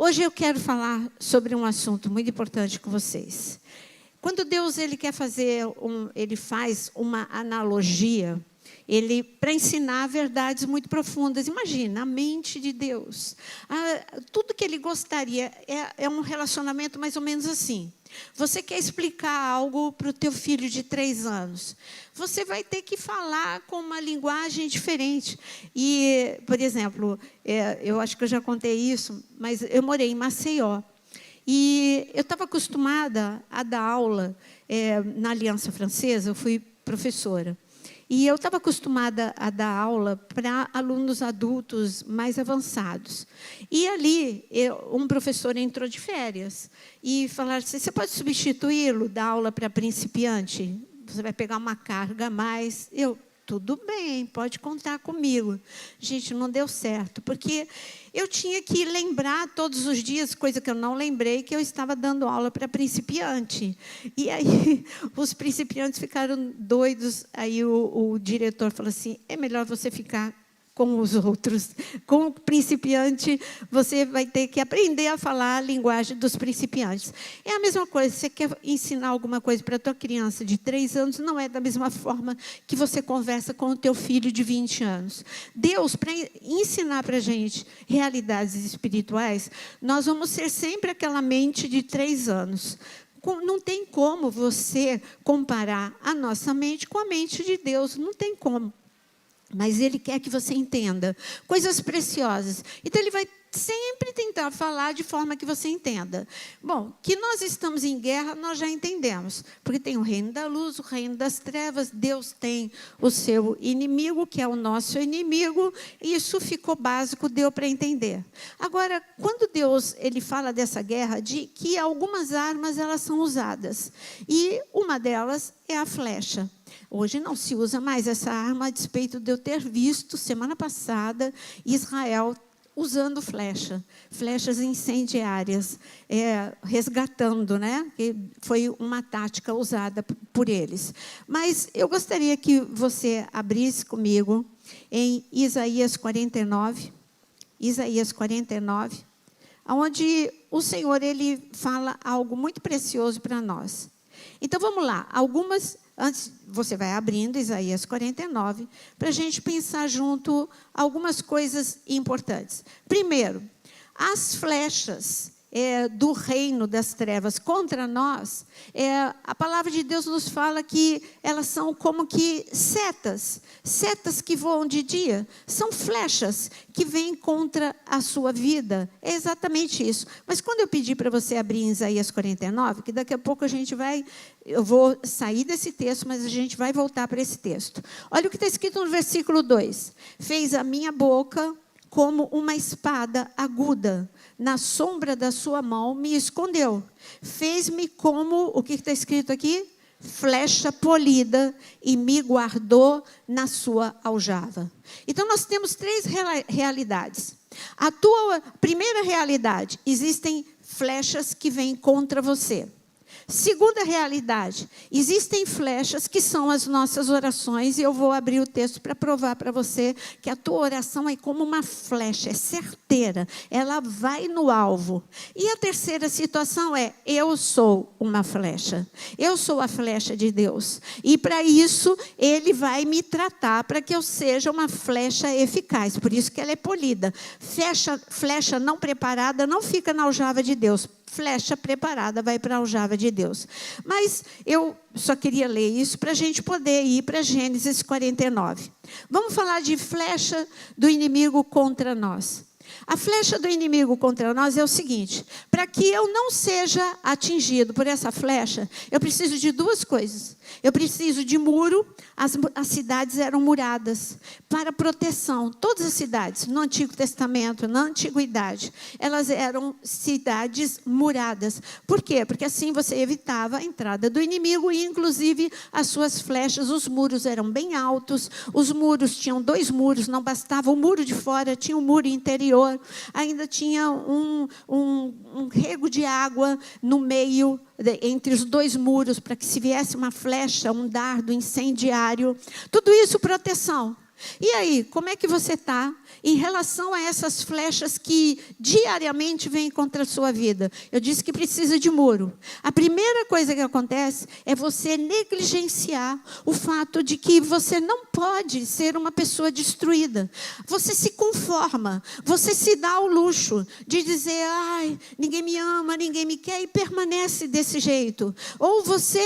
Hoje eu quero falar sobre um assunto muito importante com vocês. Quando Deus ele quer fazer, ele faz uma analogia, para ensinar verdades muito profundas. Imagina, a mente de Deus. Tudo que ele gostaria é um relacionamento mais ou menos assim. Você quer explicar algo para o teu filho de 3 anos. Você vai ter que falar com uma linguagem diferente. E, por exemplo, eu acho que eu já contei isso, mas eu morei em Maceió. E eu estava acostumada a dar aula na Aliança Francesa, eu fui professora. E eu estava acostumada a dar aula para alunos adultos mais avançados. E ali, um professor entrou de férias e falou assim, você pode substituí-lo, dar aula para principiante? Você vai pegar uma carga a mais. Tudo bem, pode contar comigo. Gente, não deu certo, porque eu tinha que lembrar todos os dias, coisa que eu não lembrei, que eu estava dando aula para principiante. E aí, os principiantes ficaram doidos. Aí o diretor falou assim, é melhor você ficar com os outros. Com o principiante, você vai ter que aprender a falar a linguagem dos principiantes. É a mesma coisa, você quer ensinar alguma coisa para a tua criança de 3 anos, não é da mesma forma que você conversa com o teu filho de 20 anos. Deus, para ensinar para a gente realidades espirituais, nós vamos ser sempre aquela mente de 3 anos. Não tem como você comparar a nossa mente com a mente de Deus, não tem como. Mas Ele quer que você entenda coisas preciosas. Então, Ele vai sempre tentar falar de forma que você entenda. Bom, que nós estamos em guerra, nós já entendemos. Porque tem o reino da luz, o reino das trevas. Deus tem o seu inimigo, que é o nosso inimigo. E isso ficou básico, deu para entender. Agora, quando Deus ele fala dessa guerra, de que algumas armas elas são usadas. E uma delas é a flecha. Hoje não se usa mais essa arma, a despeito de eu ter visto, semana passada, Israel usando flechas incendiárias, resgatando, né? Que foi uma tática usada por eles. Mas eu gostaria que você abrisse comigo em Isaías 49, onde o Senhor ele fala algo muito precioso para nós. Então, vamos lá. Antes, você vai abrindo Isaías 49, para a gente pensar junto algumas coisas importantes. Primeiro, as flechas do reino das trevas contra nós, a palavra de Deus nos fala que elas são como que setas que voam de dia, são flechas que vêm contra a sua vida, é exatamente isso. Mas quando eu pedi para você abrir em Isaías 49, que daqui a pouco eu vou sair desse texto, mas a gente vai voltar para esse texto. Olha o que está escrito no versículo 2, fez a minha boca como uma espada aguda, na sombra da sua mão me escondeu. Fez-me como, o que está escrito aqui? Flecha polida e me guardou na sua aljava. Então, nós temos 3 realidades. A tua primeira realidade, existem flechas que vêm contra você. Segunda realidade, existem flechas que são as nossas orações, e eu vou abrir o texto para provar para você que a tua oração é como uma flecha, é certeira, ela vai no alvo. E a terceira situação eu sou uma flecha, eu sou a flecha de Deus, e para isso Ele vai me tratar para que eu seja uma flecha eficaz, por isso que ela é polida. Flecha não preparada não fica na aljava de Deus. Flecha preparada vai para a aljava de Deus. Mas eu só queria ler isso para a gente poder ir para Gênesis 49. Vamos falar de flecha do inimigo contra nós. A flecha do inimigo contra nós é o seguinte: para que eu não seja atingido por essa flecha, eu preciso de 2 coisas. Eu preciso de muro. As cidades eram muradas para proteção. Todas as cidades, no Antigo Testamento, na Antiguidade, elas eram cidades muradas. Por quê? Porque assim você evitava a entrada do inimigo e, inclusive, as suas flechas, os muros eram bem altos. Os muros tinham 2 muros, não bastava o muro de fora, tinha o muro interior. Ainda tinha um rego de água no meio, entre os 2 muros, para que se viesse uma flecha, um dardo incendiário, tudo isso proteção. E aí, como é que você está em relação a essas flechas que diariamente vêm contra a sua vida? Eu disse que precisa de muro. A primeira coisa que acontece é você negligenciar o fato de que você não pode ser uma pessoa destruída. Você se conforma, você se dá ao luxo de dizer, ai, ninguém me ama, ninguém me quer, e permanece desse jeito. Ou você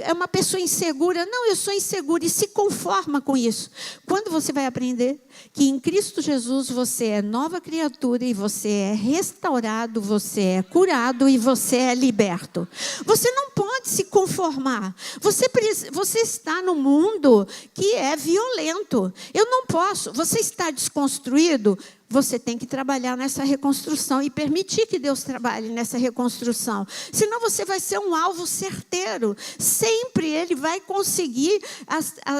é uma pessoa insegura, não, eu sou insegura, e se conforma com isso. Quando você vai aprender que em Cristo Jesus você é nova criatura e você é restaurado, você é curado e você é liberto. Você não pode se conformar. Você está num mundo que é violento. Eu não posso. Você está desconstruído. Você tem que trabalhar nessa reconstrução e permitir que Deus trabalhe nessa reconstrução. Senão você vai ser um alvo certeiro. Sempre Ele vai conseguir,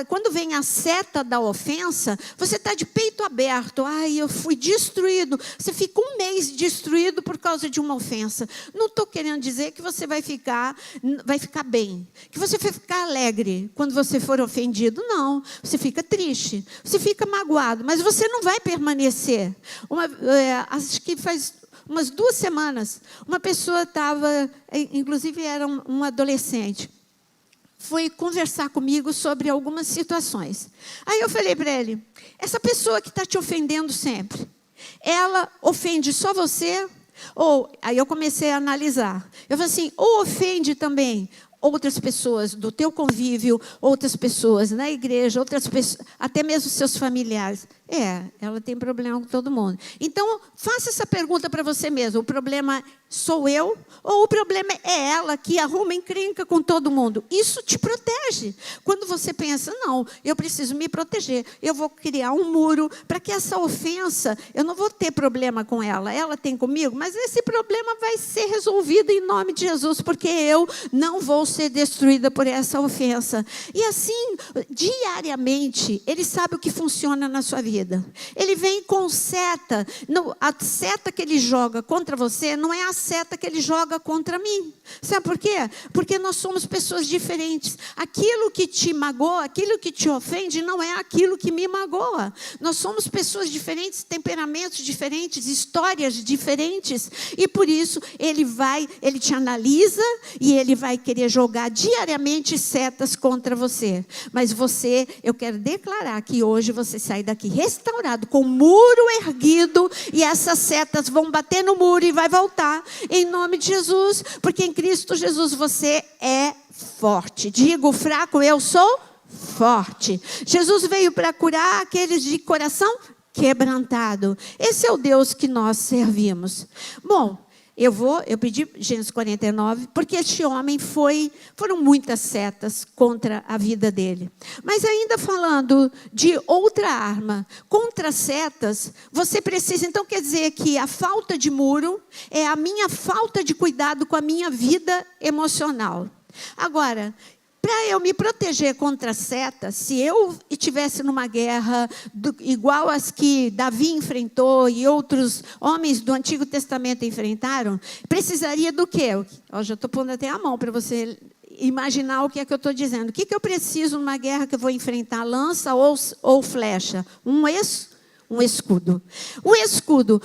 quando vem a seta da ofensa, você está de peito aberto. Ai, eu fui destruído. Você fica um mês destruído por causa de uma ofensa. Não estou querendo dizer que você vai ficar bem, que você vai ficar alegre quando você for ofendido. Não, você fica triste, você fica magoado, mas você não vai permanecer. Acho que faz umas 2 semanas, uma pessoa estava, inclusive era um adolescente, foi conversar comigo sobre algumas situações. Aí eu falei para ele, essa pessoa que está te ofendendo sempre, ela ofende só você? Ou, aí eu comecei a analisar. Eu falei assim, ou ofende também outras pessoas do teu convívio, outras pessoas na igreja, outras pessoas, até mesmo seus familiares. Ela tem problema com todo mundo. Então, faça essa pergunta para você mesmo. O problema sou eu ou o problema é ela que arruma encrenca com todo mundo? Isso te protege. Quando você pensa, não, eu preciso me proteger. Eu vou criar um muro para que essa ofensa, eu não vou ter problema com ela. Ela tem comigo, mas esse problema vai ser resolvido em nome de Jesus, porque eu não vou ser destruída por essa ofensa. E assim, diariamente, Ele sabe o que funciona na sua vida. Ele vem com seta. A seta que Ele joga contra você não é a seta que Ele joga contra mim. Sabe por quê? Porque nós somos pessoas diferentes. Aquilo que te magoa, aquilo que te ofende, não é aquilo que me magoa. Nós somos pessoas diferentes, temperamentos diferentes, histórias diferentes. E por isso, Ele te analisa e Ele vai querer jogar diariamente setas contra você. Mas eu quero declarar que hoje você sai daqui restaurado, com o muro erguido, e essas setas vão bater no muro e vai voltar, em nome de Jesus, porque em Cristo Jesus você é forte. Diga o fraco, eu sou forte. Jesus veio para curar aqueles de coração quebrantado. Esse é o Deus que nós servimos. Bom, eu pedi Gênesis 49, porque este homem foram muitas setas contra a vida dele. Mas ainda falando de outra arma, contra setas, você precisa, então quer dizer que a falta de muro é a minha falta de cuidado com a minha vida emocional. Agora, para eu me proteger contra setas, se eu estivesse numa guerra igual as que Davi enfrentou e outros homens do Antigo Testamento enfrentaram, precisaria do quê? Eu já estou pondo até a mão para você imaginar o que é que eu estou dizendo. O que eu preciso numa guerra que eu vou enfrentar? Lança ou flecha? Um escudo. O escudo.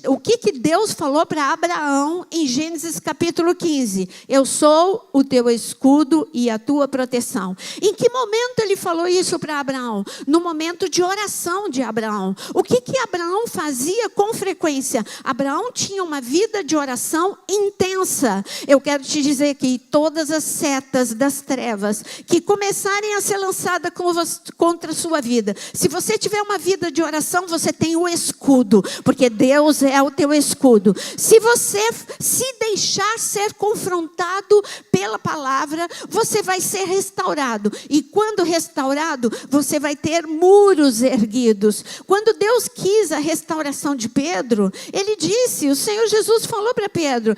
O que Deus falou para Abraão em Gênesis capítulo 15? Eu sou o teu escudo e a tua proteção. Em que momento Ele falou isso para Abraão? No momento de oração de Abraão. O que Abraão fazia com frequência? Abraão tinha uma vida de oração intensa. Eu quero te dizer que todas as setas das trevas que começarem a ser lançadas contra a sua vida, se você tiver uma vida de oração, você tem o escudo, porque Deus é o teu escudo. Se você se deixar ser confrontado pela palavra, você vai ser restaurado. E quando restaurado, você vai ter muros erguidos. Quando Deus quis a restauração de Pedro, Ele disse, o Senhor Jesus falou para Pedro,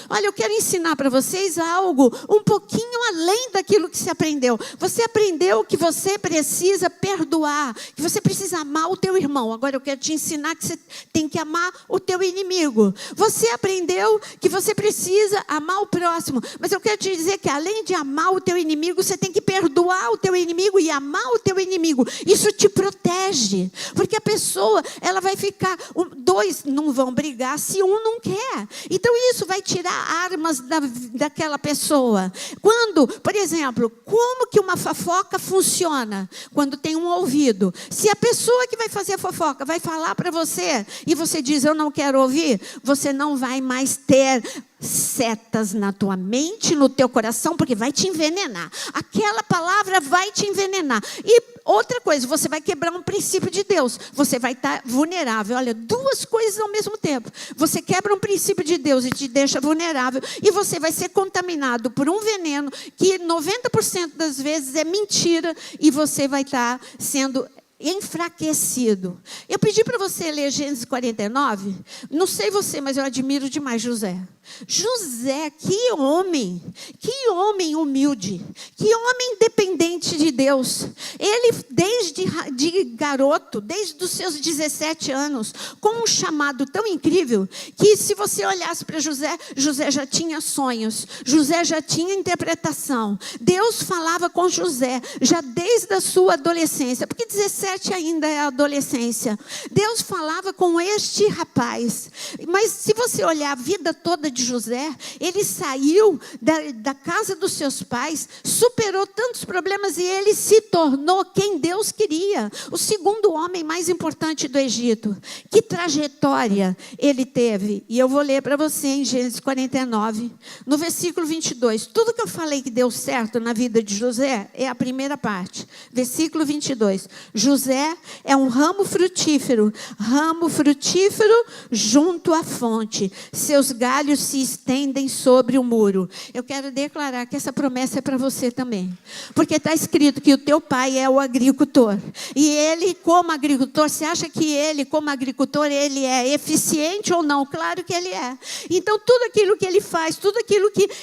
olha, eu quero ensinar para vocês algo um pouquinho além daquilo que se aprendeu. Você aprendeu que você precisa perdoar, que você precisa amar o teu irmão. Agora eu quero te ensinar que você tem que que amar o teu inimigo. Você aprendeu que você precisa amar o próximo. Mas eu quero te dizer que além de amar o teu inimigo, você tem que perdoar o teu inimigo e amar o teu inimigo. Isso te protege. Porque a pessoa, ela vai ficar... Dois não vão brigar se um não quer. Então isso vai tirar armas daquela pessoa. Quando, por exemplo, como que uma fofoca funciona? Quando tem um ouvido. Se a pessoa que vai fazer a fofoca vai falar para você e você diz, eu não quero ouvir, você não vai mais ter setas na tua mente, no teu coração, porque vai te envenenar. Aquela palavra vai te envenenar. E outra coisa, você vai quebrar um princípio de Deus. Você vai estar vulnerável. Olha, duas coisas ao mesmo tempo. Você quebra um princípio de Deus e te deixa vulnerável. E você vai ser contaminado por um veneno que 90% das vezes é mentira. E você vai estar sendo enfraquecido. Eu pedi para você ler Gênesis 49. Não sei você, mas eu admiro demais José. José, que homem humilde, que homem dependente de Deus. Ele, desde de garoto, desde os seus 17 anos, com um chamado tão incrível, que se você olhasse para José, José já tinha sonhos, José já tinha interpretação. Deus falava com José, já desde a sua adolescência, porque 17 ainda é a adolescência. Deus falava com este rapaz. Mas se você olhar a vida toda de José, ele saiu da casa dos seus pais, superou tantos problemas e ele se tornou quem Deus queria, o segundo homem mais importante do Egito. Que trajetória ele teve? E eu vou ler para você em Gênesis 49, no versículo 22. Tudo que eu falei que deu certo na vida de José é a primeira parte. Versículo 22. José é um ramo frutífero junto à fonte. Seus galhos se estendem sobre o muro. Eu quero declarar que essa promessa é para você também. Porque está escrito que o teu pai é o agricultor. E ele, como agricultor, você acha que ele, como agricultor, ele é eficiente ou não? Claro que ele é. Então, tudo aquilo que ele faz,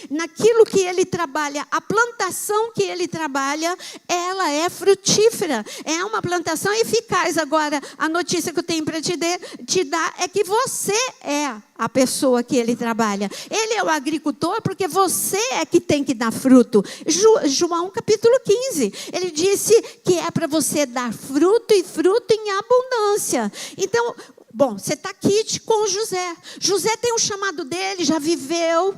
naquilo que ele trabalha, a plantação que ele trabalha, ela é frutífera. É uma plantação eficaz. Agora, a notícia que eu tenho para te dar é que você é a pessoa que ele trabalha. Ele é o agricultor porque você é que tem que dar fruto. João capítulo 15, ele disse que é para você dar fruto e fruto em abundância. Então, bom, você está aqui com José. José tem um chamado dele, já viveu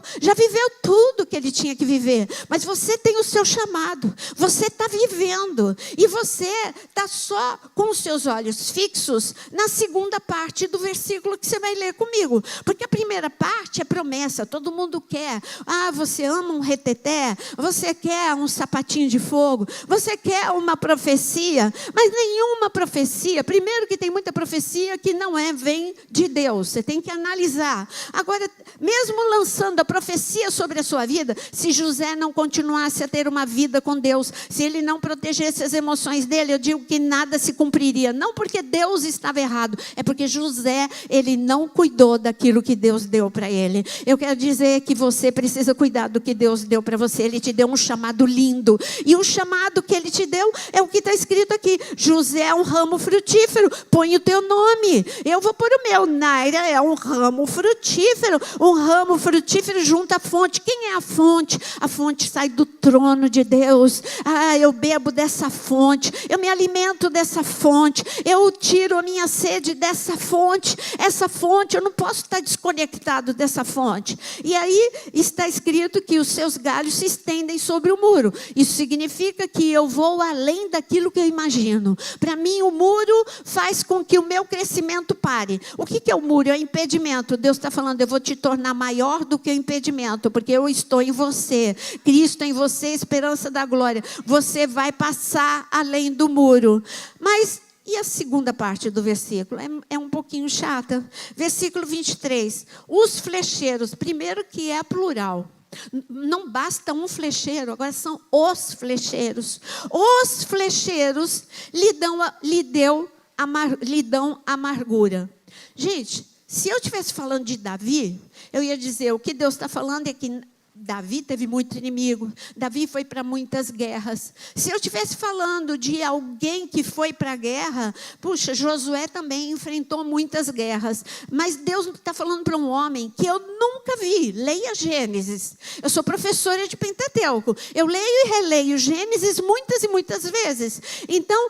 tudo que ele tinha que viver. Mas você tem o seu chamado, você está vivendo. E você está só com os seus olhos fixos na segunda parte do versículo que você vai ler comigo. Porque a primeira parte é promessa, todo mundo quer. Ah, você ama um reteté, você quer um sapatinho de fogo, você quer uma profecia. Mas nenhuma profecia, primeiro que tem muita profecia que não vem de Deus, você tem que analisar. Agora, mesmo lançando a profecia sobre a sua vida, se José não continuasse a ter uma vida com Deus, se ele não protegesse as emoções dele, eu digo que nada se cumpriria. Não porque Deus estava errado, é porque José, ele não cuidou daquilo que Deus deu para ele. Eu quero dizer que você precisa cuidar do que Deus deu para você. Ele te deu um chamado lindo, e o chamado que ele te deu é o que está escrito aqui. José é um ramo frutífero, põe o teu nome. Eu vou pôr o meu. Naira é um ramo frutífero junto à fonte. Quem é a fonte? A fonte sai do trono de Deus. Ah, eu bebo dessa fonte, eu me alimento dessa fonte, eu tiro a minha sede dessa fonte. Essa fonte, eu não posso estar desconectado dessa fonte. E aí está escrito que os seus galhos se estendem sobre o muro. Isso significa que eu vou além daquilo que eu imagino. Para mim, o muro faz com que o meu crescimento pare. O que é o muro? É o impedimento. Deus está falando, eu vou te tornar maior do que o impedimento, porque eu estou em você. Cristo em você, esperança da glória. Você vai passar além do muro. Mas, e a segunda parte do versículo? É um pouquinho chata. Versículo 23. Os flecheiros, primeiro que é plural. Não basta um flecheiro, agora são os flecheiros. Os flecheiros lhe dão amargura. Gente, se eu estivesse falando de Davi, eu ia dizer, o que Deus está falando é que Davi teve muito inimigo, Davi foi para muitas guerras. Se eu estivesse falando de alguém que foi para a guerra, puxa, Josué também enfrentou muitas guerras. Mas Deus está falando para um homem que eu nunca vi. Leia Gênesis. Eu sou professora de Pentateuco. Eu leio e releio Gênesis muitas e muitas vezes. Então,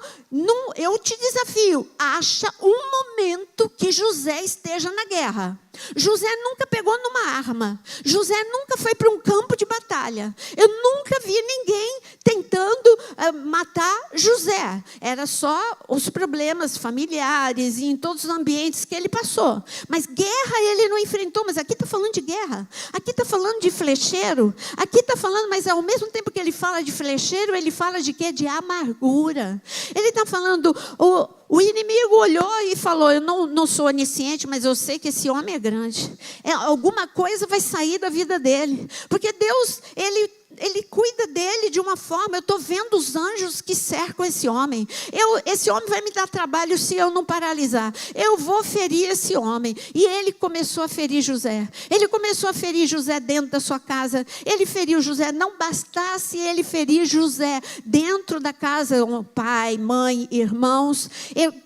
eu te desafio, acha um momento que José esteja na guerra. José nunca pegou numa arma. José nunca foi para um campo de batalha. Eu nunca vi ninguém tentando matar José. Era só os problemas familiares e em todos os ambientes que ele passou. Mas guerra ele não enfrentou. Mas aqui está falando de guerra. Aqui está falando de flecheiro. Aqui está falando, mas ao mesmo tempo que ele fala de flecheiro, ele fala de quê? De amargura. Ele está falando... O inimigo olhou e falou, eu não sou onisciente, mas eu sei que esse homem é grande. Alguma coisa vai sair da vida dele. Porque Deus, Ele cuida dele de uma forma, eu estou vendo os anjos que cercam esse homem. Esse homem vai me dar trabalho se eu não paralisar. Eu vou ferir esse homem. E ele começou a ferir José. Ele começou a ferir José dentro da sua casa. Ele feriu José. Não bastasse ele ferir José dentro da casa, pai, mãe, irmãos.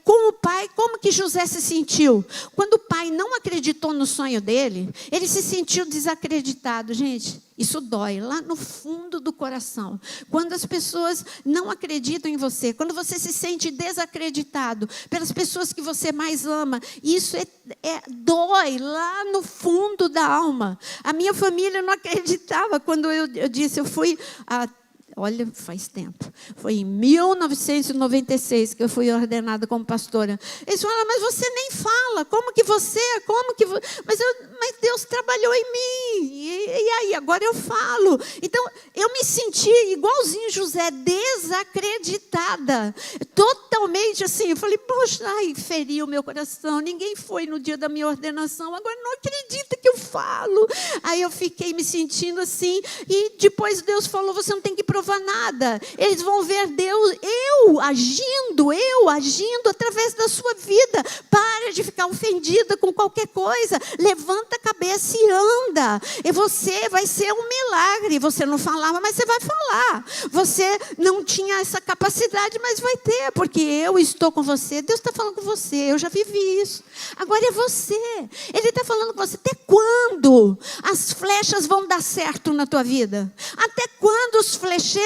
Com o pai, como que José se sentiu? Quando o pai não acreditou no sonho dele, ele se sentiu desacreditado. Gente, isso dói lá no fundo do coração. Quando as pessoas não acreditam em você, quando você se sente desacreditado pelas pessoas que você mais ama, isso dói lá no fundo da alma. A minha família não acreditava quando eu disse, eu fui... Olha, faz tempo. Foi em 1996 que eu fui ordenada como pastora. Eles falaram, mas você nem fala. Como que você? Mas Deus trabalhou em mim. E aí, agora eu falo. Então, eu me senti igualzinho José, desacreditada. Totalmente assim. Eu falei, poxa, feriu o meu coração. Ninguém foi no dia da minha ordenação. Agora não acredita que eu falo. Aí eu fiquei me sentindo assim. E depois Deus falou, você não tem que provar nada. Eles vão ver Deus, eu agindo através da sua vida. Para de ficar ofendida com qualquer coisa. Levanta a cabeça e anda. E você vai ser um milagre. Você não falava, mas você vai falar. Você não tinha essa capacidade, mas vai ter, porque eu estou com você. Deus está falando com você. Eu já vivi isso. Agora é você. Ele está falando com você. Até quando as flechas vão dar certo na tua vida? Até quando os flecheiros,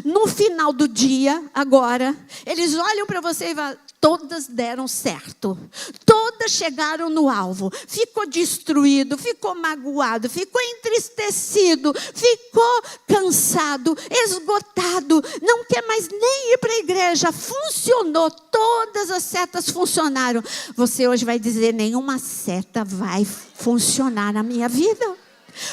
no final do dia, agora, eles olham para você e falam, todas deram certo. Todas chegaram no alvo. Ficou destruído, ficou magoado, ficou entristecido, ficou cansado, esgotado, não quer mais nem ir para a igreja. Funcionou, todas as setas funcionaram. Você hoje vai dizer, nenhuma seta vai funcionar na minha vida.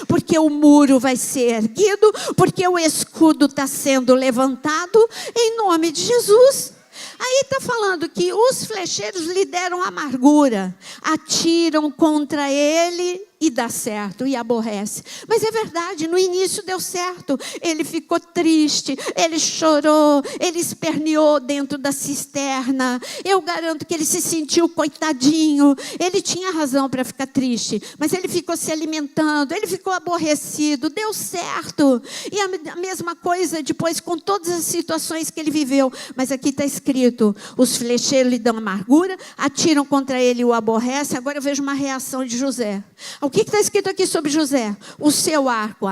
Porque o muro vai ser erguido, porque o escudo está sendo levantado, em nome de Jesus. Aí está falando que os flecheiros lhe deram amargura, atiram contra ele e dá certo, e aborrece. Mas é verdade, no início deu certo. Ele ficou triste, ele chorou, ele esperneou dentro da cisterna. Eu garanto que ele se sentiu coitadinho. Ele tinha razão para ficar triste, mas ele ficou se alimentando, ele ficou aborrecido, deu certo. E a mesma coisa depois com todas as situações que ele viveu. Mas aqui está escrito, os flecheiros lhe dão amargura, atiram contra ele e o aborrece. Agora eu vejo uma reação de José. O que está escrito aqui sobre José? O seu arco.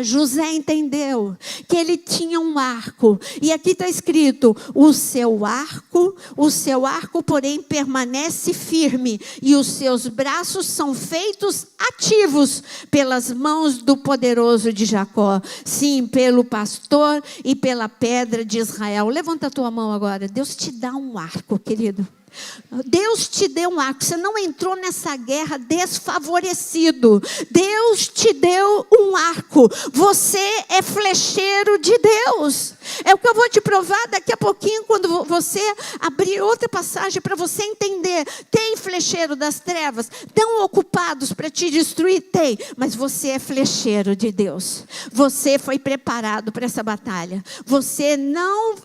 José entendeu que ele tinha um arco. E aqui está escrito, o seu arco, porém, permanece firme. E os seus braços são feitos ativos pelas mãos do poderoso de Jacó. Sim, pelo pastor e pela pedra de Israel. Levanta a tua mão agora. Deus te dá um arco, querido. Deus te deu um arco. Você não entrou nessa guerra desfavorecido. Deus te deu um arco. Você é flecheiro de Deus. É o que eu vou te provar daqui a pouquinho, quando você abrir outra passagem para você entender. Tem flecheiro das trevas tão ocupados para te destruir? Tem. Mas você é flecheiro de Deus. Você foi preparado para essa batalha.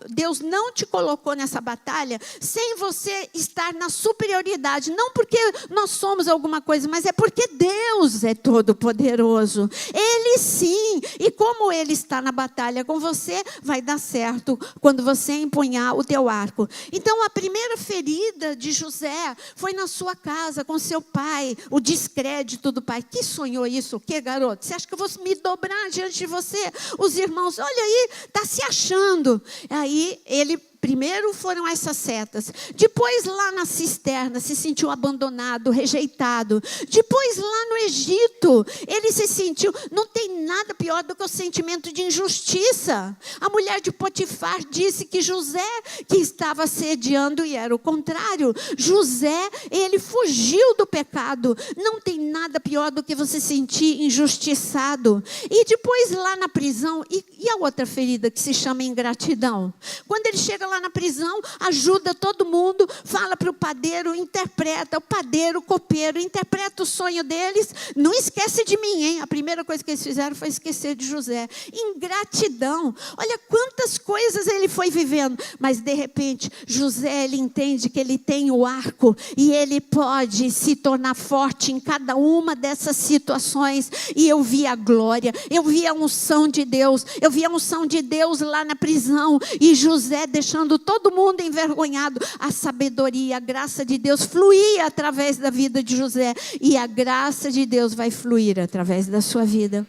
Deus não te colocou nessa batalha sem você estar na superioridade, não porque nós somos alguma coisa, mas é porque Deus é todo poderoso. Ele sim, e como Ele está na batalha com você, vai dar certo quando você empunhar o teu arco. Então a primeira ferida de José foi na sua casa, com seu pai, o descrédito do pai. Que sonhou isso? O que, garoto? Você acha que eu vou me dobrar diante de você? Os irmãos, olha aí, está se achando. Aí ele... Primeiro foram essas setas. Depois lá na cisterna se sentiu abandonado, rejeitado. Depois lá no Egito, ele se sentiu... Não tem nada pior do que o sentimento de injustiça. A mulher de Potifar disse que José que estava assediando, e era o contrário. José, ele fugiu do pecado. Não tem nada pior do que você se sentir injustiçado. E depois lá na prisão, e a outra ferida que se chama ingratidão? Quando ele chega lá na prisão, ajuda todo mundo, fala para o padeiro, interpreta, o padeiro, o copeiro, interpreta o sonho deles, não esquece de mim, hein? A primeira coisa que eles fizeram foi esquecer de José. Ingratidão, olha quantas coisas ele foi vivendo, mas de repente, José, ele entende que ele tem o arco, e ele pode se tornar forte em cada uma dessas situações, e eu vi a glória, eu vi a unção de Deus, eu vi a unção de Deus lá na prisão, e José deixando todo mundo envergonhado, a sabedoria, a graça de Deus fluía através da vida de José, e a graça de Deus vai fluir através da sua vida.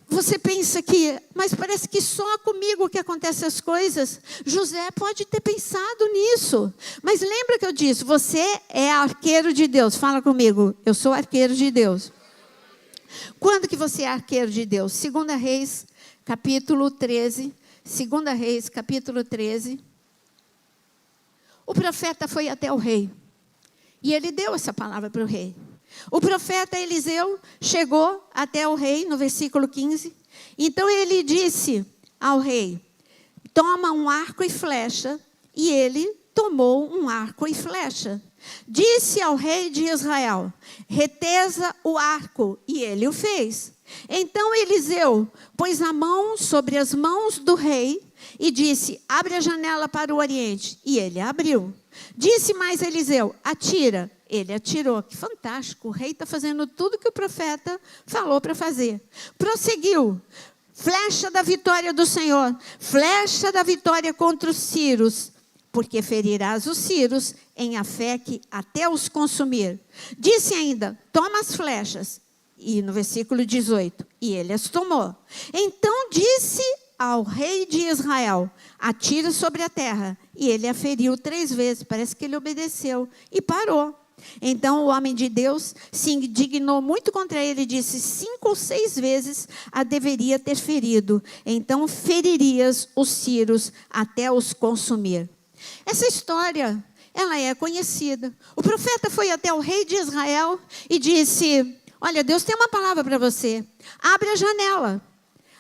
Você pensa que, mas parece que só comigo que acontecem as coisas. José pode ter pensado nisso, mas lembra que eu disse, você é arqueiro de Deus. Fala comigo, eu sou arqueiro de Deus. Quando que você é arqueiro de Deus? 2 Reis, capítulo 13. 2 Reis, capítulo 13. O profeta foi até o rei. E ele deu essa palavra para o rei. O profeta Eliseu chegou até o rei, no versículo 15. Então ele disse ao rei, toma um arco e flecha. E ele tomou um arco e flecha. Disse ao rei de Israel, retesa o arco. E ele o fez. Então Eliseu pôs a mão sobre as mãos do rei e disse, abre a janela para o oriente. E ele abriu. Disse mais Eliseu, atira. Ele atirou. Que fantástico, o rei está fazendo tudo que o profeta falou para fazer. Prosseguiu, flecha da vitória do Senhor, flecha da vitória contra os sírios, porque ferirás os sírios em Afeque até os consumir. Disse ainda, toma as flechas. E no versículo 18, e ele as tomou. Então disse ao rei de Israel, atira sobre a terra. E ele a feriu 3 vezes, parece que ele obedeceu e parou. Então o homem de Deus se indignou muito contra ele e disse, 5 ou 6 vezes a deveria ter ferido. Então feririas os sírios até os consumir. Essa história, ela é conhecida. O profeta foi até o rei de Israel e disse, olha, Deus tem uma palavra para você. Abre a janela.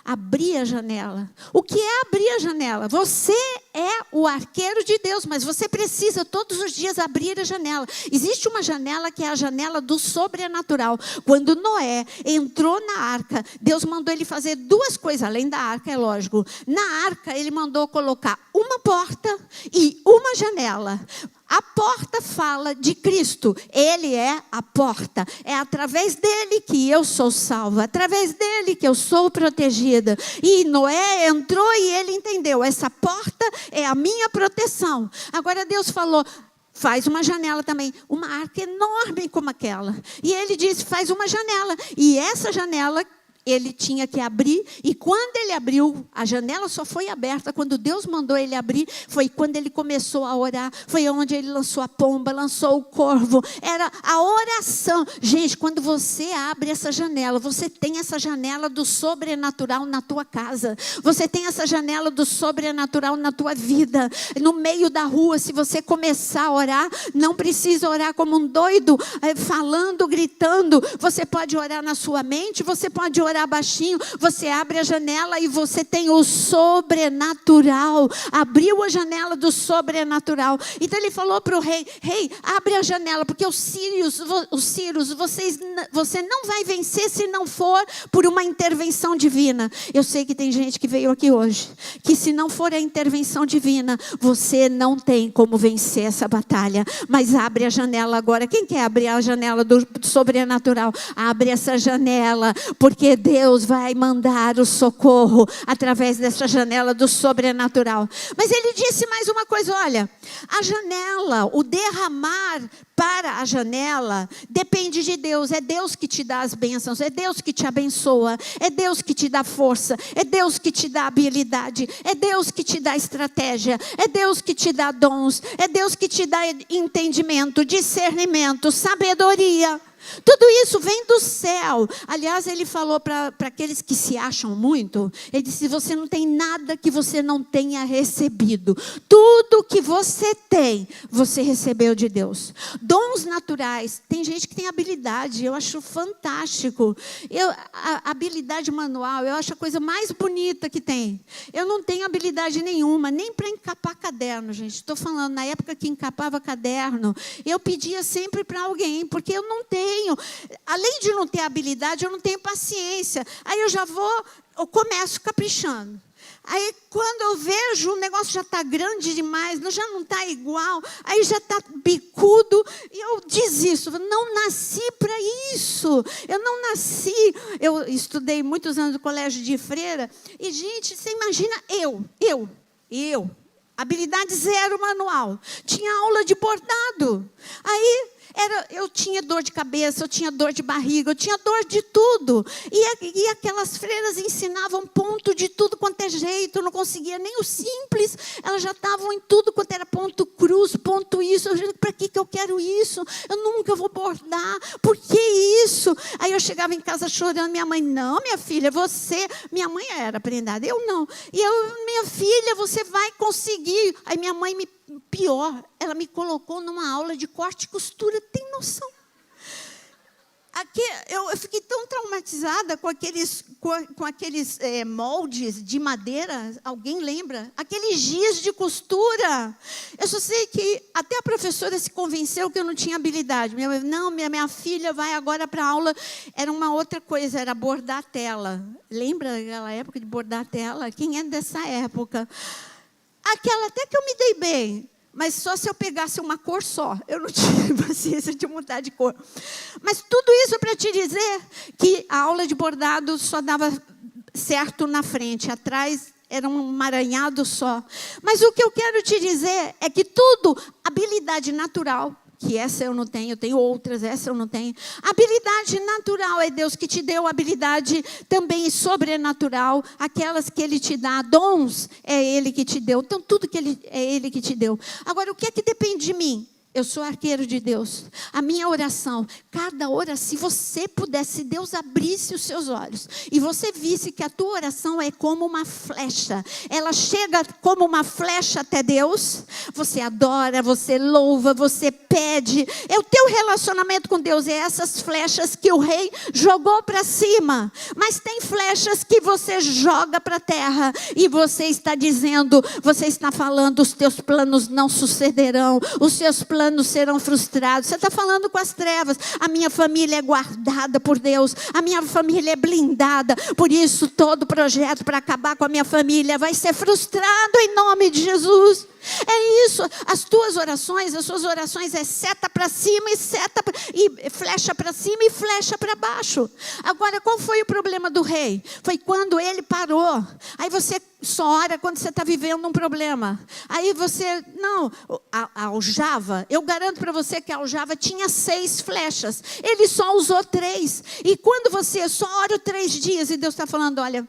Abrir a janela. O que é abrir a janela? Você é o arqueiro de Deus, mas você precisa todos os dias abrir a janela. Existe uma janela que é a janela do sobrenatural. Quando Noé entrou na arca, Deus mandou ele fazer 2 coisas, além da arca, é lógico. Na arca, ele mandou colocar uma porta e uma janela. A porta fala de Cristo, Ele é a porta, é através dele que eu sou salva, através dele que eu sou protegida. E Noé entrou e ele entendeu, essa porta é a minha proteção. Agora Deus falou, faz uma janela também, uma arca enorme como aquela. E ele disse, faz uma janela, e essa janela ele tinha que abrir, e quando ele abriu, a janela só foi aberta quando Deus mandou ele abrir, foi quando ele começou a orar, foi onde ele lançou a pomba, lançou o corvo, era a oração. Gente, quando você abre essa janela, você tem essa janela do sobrenatural na tua casa, você tem essa janela do sobrenatural na tua vida, no meio da rua. Se você começar a orar, não precisa orar como um doido, falando, gritando, você pode orar na sua mente, você pode orar orar baixinho, você abre a janela e você tem o sobrenatural. Abriu a janela do sobrenatural. Então ele falou para o rei, abre a janela, porque os sírios, você não vai vencer se não for por uma intervenção divina. Eu sei que tem gente que veio aqui hoje, que se não for a intervenção divina, você não tem como vencer essa batalha. Mas abre a janela agora. Quem quer abrir a janela do sobrenatural? Abre essa janela, porque Deus vai mandar o socorro através dessa janela do sobrenatural. Mas ele disse mais uma coisa, olha, a janela, o derramar para a janela depende de Deus. É Deus que te dá as bênçãos, é Deus que te abençoa, é Deus que te dá força, é Deus que te dá habilidade, é Deus que te dá estratégia, é Deus que te dá dons, é Deus que te dá entendimento, discernimento, sabedoria. Tudo isso vem do céu. Aliás, ele falou para aqueles que se acham muito, ele disse, você não tem nada que você não tenha recebido. Tudo que você tem, você recebeu de Deus. Dons naturais, tem gente que tem habilidade, eu acho fantástico. A habilidade manual, eu acho a coisa mais bonita que tem. Eu não tenho habilidade nenhuma, nem para encapar caderno, gente. Estou falando, na época que encapava caderno, eu pedia sempre para alguém, porque eu não tenho. Além de não ter habilidade, eu não tenho paciência. Aí eu começo caprichando. Aí quando eu vejo o negócio já está grande demais, já não está igual, aí já está bicudo, e eu desisto. Não nasci para isso. Eu não nasci. Eu estudei muitos anos no colégio de freira, e gente, você imagina eu, habilidade zero manual, tinha aula de bordado. Aí eu tinha dor de cabeça, eu tinha dor de barriga, eu tinha dor de tudo. E aquelas freiras ensinavam ponto de tudo quanto é jeito, eu não conseguia nem o simples, elas já estavam em tudo quanto era ponto cruz, ponto isso. Eu disse, para que eu quero isso? Eu nunca vou bordar, por que isso? Aí eu chegava em casa chorando, minha mãe, não, minha filha, minha mãe era prendada, eu não. E minha filha, você vai conseguir. Aí minha mãe pior, ela me colocou numa aula de corte e costura, tem noção? Aqui, eu fiquei tão traumatizada com aqueles moldes de madeira, alguém lembra? Aqueles giz de costura. Eu só sei que até a professora se convenceu que eu não tinha habilidade. Minha filha vai agora para a aula. Era uma outra coisa, era bordar tela. Lembra aquela época de bordar tela? Quem é dessa época? Aquela até que eu me dei bem, mas só se eu pegasse uma cor só. Eu não tinha paciência de mudar de cor. Mas tudo isso é para te dizer que a aula de bordado só dava certo na frente, atrás era um emaranhado só. Mas o que eu quero te dizer é que tudo, habilidade natural, que essa eu não tenho, eu tenho outras, essa eu não tenho. Habilidade natural é Deus que te deu, habilidade também sobrenatural, aquelas que Ele te dá, dons é Ele que te deu. Então tudo que é Ele que te deu. Agora, o que é que depende de mim? Eu sou arqueiro de Deus. A minha oração, cada oração, se você pudesse, se Deus abrisse os seus olhos e você visse que a tua oração é como uma flecha, ela chega como uma flecha até Deus, você adora, você louva, você pede, é o teu relacionamento com Deus, é essas flechas que o rei jogou para cima, mas tem flechas que você joga para a terra e você está dizendo, você está falando, os teus planos não sucederão, os seus planos serão frustrados. Você está falando com as trevas. A minha família é guardada por Deus. A minha família é blindada. Por isso, todo projeto para acabar com a minha família vai ser frustrado em nome de Jesus. É isso. As suas orações é seta para cima e flecha para cima e flecha para baixo. Agora, qual foi o problema do rei? Foi quando ele parou. Aí você só ora quando você está vivendo um problema. Aí você, a aljava, eu garanto para você que a aljava tinha 6 flechas. Ele só usou 3. E quando você só ora 3 dias e Deus está falando, olha,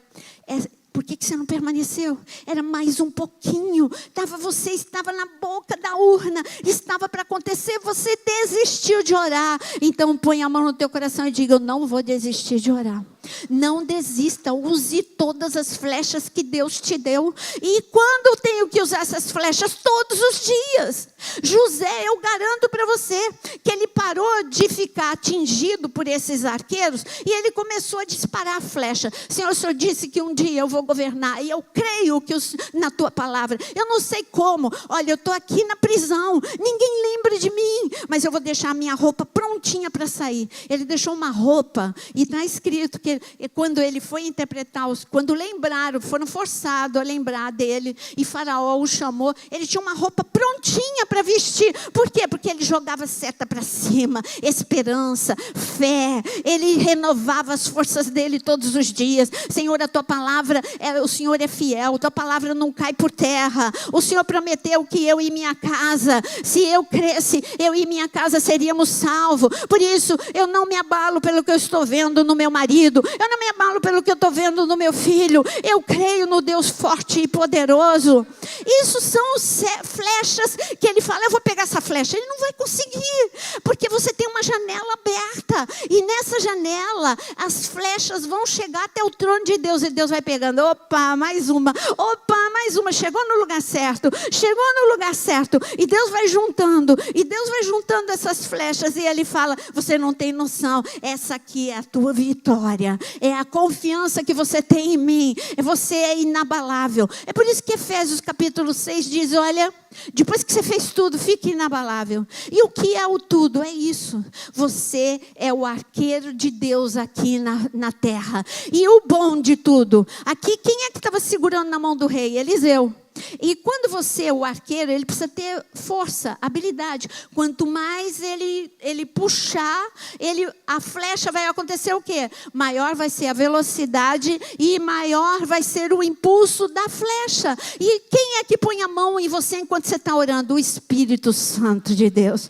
por que você não permaneceu? Era mais um pouquinho. Você estava na boca da urna. Estava para acontecer. Você desistiu de orar. Então põe a mão no teu coração e diga, eu não vou desistir de orar. Não desista, use todas as flechas que Deus te deu. E quando eu tenho que usar essas flechas? Todos os dias. José, eu garanto para você que ele parou de ficar atingido por esses arqueiros e ele começou a disparar a flecha. Senhor, o Senhor disse que um dia eu vou governar e eu creio que na tua palavra. Eu não sei como. Olha, eu estou aqui na prisão, ninguém lembra de mim, mas eu vou deixar a minha roupa prontinha para sair. Ele deixou uma roupa e está escrito que quando ele foi interpretar, quando lembraram, foram forçados a lembrar dele e Faraó o chamou, ele tinha uma roupa prontinha para vestir. Por quê? Porque ele jogava seta para cima, esperança, fé, ele renovava as forças dele todos os dias. Senhor, a tua palavra, o Senhor é fiel, a tua palavra não cai por terra. O Senhor prometeu que eu e minha casa, se eu cresce, eu e minha casa seríamos salvos. Por isso, eu não me abalo pelo que eu estou vendo no meu marido, eu não me abalo pelo que eu estou vendo no meu filho. Eu creio no Deus forte e poderoso. Isso são flechas que ele fala, eu vou pegar essa flecha. Ele não vai conseguir, porque você tem uma janela aberta. E nessa janela, as flechas vão chegar até o trono de Deus. E Deus vai pegando, opa, mais uma. Opa, mais uma. Chegou no lugar certo. Chegou no lugar certo. E Deus vai juntando. E Deus vai juntando essas flechas. E ele fala, você não tem noção. Essa aqui é a tua vitória. É a confiança que você tem em mim. Você é inabalável. É por isso que Efésios capítulo 6 diz, olha, depois que você fez tudo, fique inabalável. E o que é o tudo? É isso. Você é o arqueiro de Deus aqui na terra. E o bom de tudo, aqui quem é que estava segurando na mão do rei? Eliseu. E quando você é o arqueiro, ele precisa ter força, habilidade. Quanto mais ele puxar, a flecha vai acontecer o quê? Maior vai ser a velocidade e maior vai ser o impulso da flecha. E quem é que põe a mão em você enquanto você está orando? O Espírito Santo de Deus.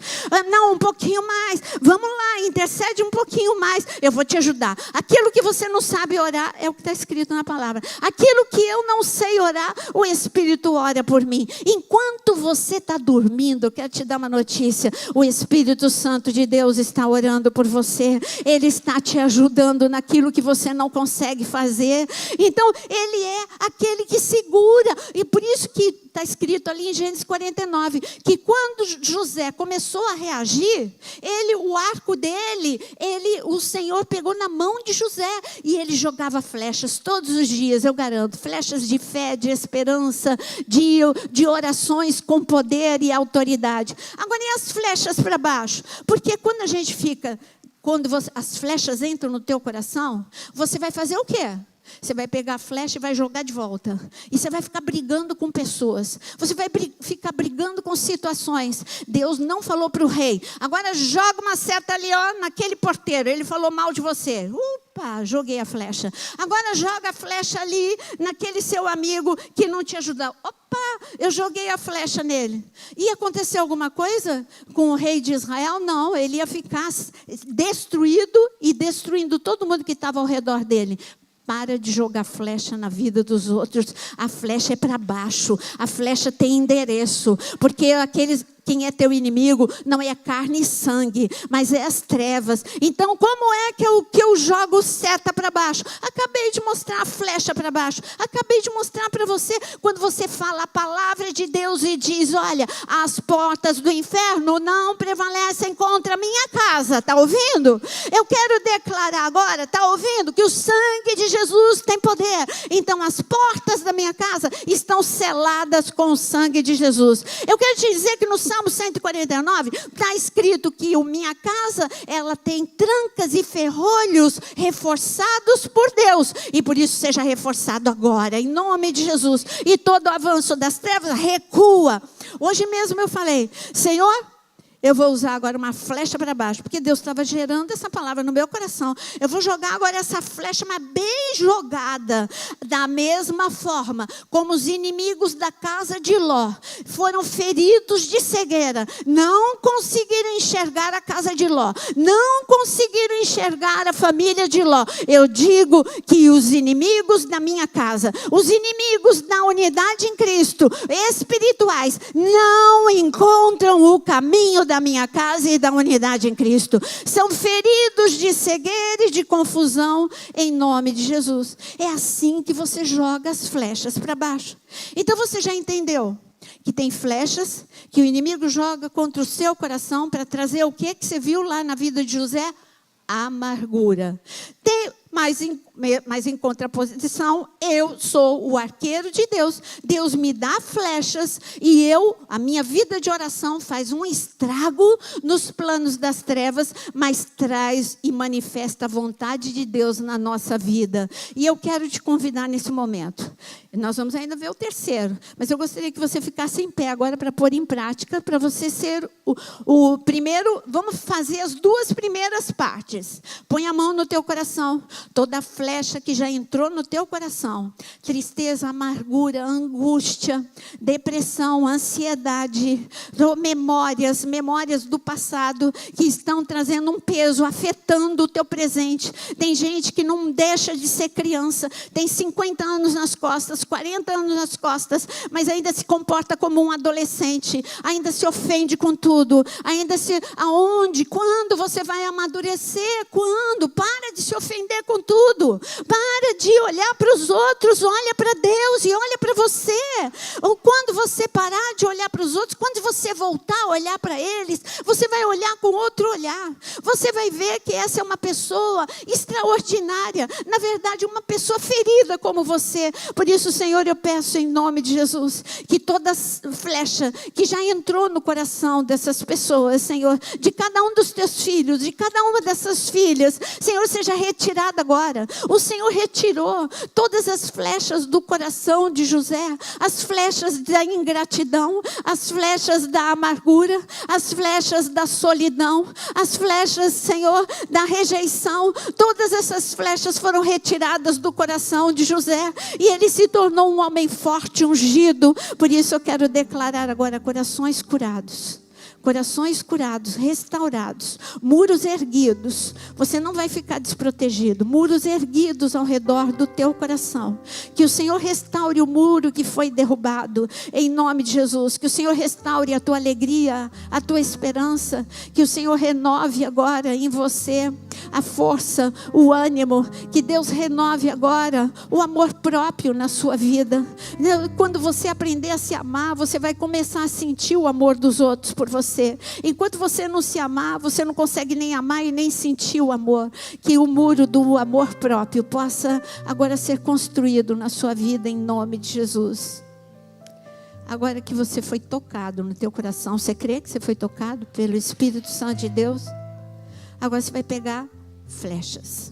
Não, um pouquinho mais. Vamos lá, intercede um pouquinho mais. Eu vou te ajudar. Aquilo que você não sabe orar é o que está escrito na palavra. Aquilo que eu não sei orar, o Espírito ora por mim. Enquanto você está dormindo, eu quero te dar uma notícia. O Espírito Santo de Deus está orando por você. Ele está te ajudando naquilo que você não consegue fazer. Então, ele é aquele que segura. E por isso que está escrito ali em Gênesis 49, que quando José começou a reagir, o arco dele, o Senhor pegou na mão de José e ele jogava flechas todos os dias, eu garanto, flechas de fé, de esperança, de orações com poder e autoridade. Agora, e as flechas para baixo? Porque quando a gente fica, as flechas entram no teu coração, você vai fazer o quê? Você vai pegar a flecha e vai jogar de volta. E você vai ficar brigando com pessoas. Você vai ficar brigando com situações. Deus não falou para o rei, agora joga uma seta ali, ó, naquele porteiro. Ele falou mal de você. Opa, joguei a flecha. Agora joga a flecha ali naquele seu amigo que não te ajudou. Opa, eu joguei a flecha nele. Ia acontecer alguma coisa com o rei de Israel? Não, ele ia ficar destruído e destruindo todo mundo que estava ao redor dele. Para de jogar flecha na vida dos outros. A flecha é para baixo. A flecha tem endereço. Porque quem é teu inimigo não é carne e sangue, mas é as trevas. Então, como é que eu jogo seta para baixo? Acabei de mostrar a flecha para baixo. Acabei de mostrar para você, quando você fala a palavra de Deus e diz, olha, as portas do inferno não prevalecem contra a minha casa. Está ouvindo? Eu quero declarar agora, está ouvindo? Que o sangue de Jesus tem poder. Então, as portas da minha casa estão seladas com o sangue de Jesus. Eu quero te dizer que no Salmo 149, está escrito que minha casa, ela tem trancas e ferrolhos reforçados por Deus. E por isso seja reforçado agora, em nome de Jesus. E todo o avanço das trevas recua. Hoje mesmo eu falei, Senhor, eu vou usar agora uma flecha para baixo, porque Deus estava gerando essa palavra no meu coração. Eu vou jogar agora essa flecha, mas bem jogada, da mesma forma como os inimigos da casa de Ló foram feridos de cegueira, não conseguiram enxergar a casa de Ló, não conseguiram enxergar a família de Ló. Eu digo que os inimigos da minha casa, os inimigos da unidade em Cristo, espirituais, não encontram o caminho da da minha casa e da unidade em Cristo. São feridos de cegueira e de confusão em nome de Jesus. É assim que você joga as flechas para baixo. Então você já entendeu que tem flechas que o inimigo joga contra o seu coração para trazer o que você viu lá na vida de José? Amargura. Mas em contraposição, eu sou o arqueiro de Deus. Deus me dá flechas e a minha vida de oração faz um estrago nos planos das trevas, mas traz e manifesta a vontade de Deus na nossa vida. E eu quero te convidar nesse momento. Nós vamos ainda ver o terceiro, mas eu gostaria que você ficasse em pé agora para pôr em prática, para você ser o primeiro. Vamos fazer as duas primeiras partes. Põe a mão no teu coração. Toda flecha que já entrou no teu coração, tristeza, amargura, angústia, depressão, ansiedade, memórias do passado que estão trazendo um peso, afetando o teu presente. Tem gente que não deixa de ser criança, tem 50 anos nas costas, 40 anos nas costas, mas ainda se comporta como um adolescente, ainda se ofende com tudo, quando você vai amadurecer? Quando? Para de se ofender com tudo. Para de olhar para os outros, olha para Deus e olha para você. Ou quando você parar de olhar para os outros, quando você voltar a olhar para eles, você vai olhar com outro olhar. Você vai ver que essa é uma pessoa extraordinária. Na verdade, uma pessoa ferida como você. Por isso, Senhor, eu peço em nome de Jesus, que toda flecha que já entrou no coração dessas pessoas, Senhor, de cada um dos teus filhos, de cada uma dessas filhas, Senhor, seja retirada agora. O Senhor retirou todas as flechas do coração de José, as flechas da ingratidão, as flechas da amargura, as flechas da solidão, as flechas, Senhor, da rejeição. Todas essas flechas foram retiradas do coração de José e ele se tornou um homem forte, ungido. Por isso eu quero declarar agora corações curados. Corações curados, restaurados, muros erguidos. Você não vai ficar desprotegido. Muros erguidos ao redor do teu coração. Que o Senhor restaure o muro que foi derrubado, em nome de Jesus. Que o Senhor restaure a tua alegria, a tua esperança. Que o Senhor renove agora em você a força, o ânimo. Que Deus renove agora o amor próprio na sua vida. Quando você aprender a se amar, você vai começar a sentir o amor dos outros por você. Enquanto você não se amar, você não consegue nem amar e nem sentir o amor. Que o muro do amor próprio possa agora ser construído na sua vida em nome de Jesus. Agora que você foi tocado no teu coração, você crê que você foi tocado pelo Espírito Santo de Deus? Agora você vai pegar flechas.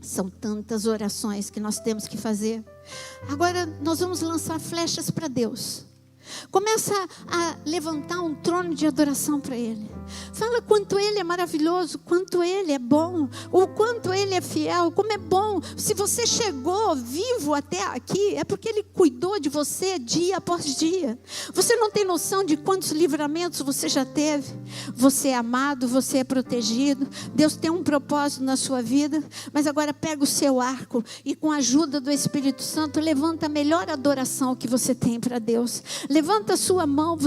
São tantas orações que nós temos que fazer. Agora nós vamos lançar flechas para Deus. Começa a levantar um trono de adoração para Ele. Fala quanto Ele é maravilhoso, quanto Ele é bom, o quanto Ele é fiel, como é bom. Se você chegou vivo até aqui, é porque Ele cuidou de você dia após dia. Você não tem noção de quantos livramentos você já teve. Você é amado, você é protegido. Deus tem um propósito na sua vida. Mas agora pega o seu arco e com a ajuda do Espírito Santo, levanta a melhor adoração que você tem para Deus. Levanta a sua mão.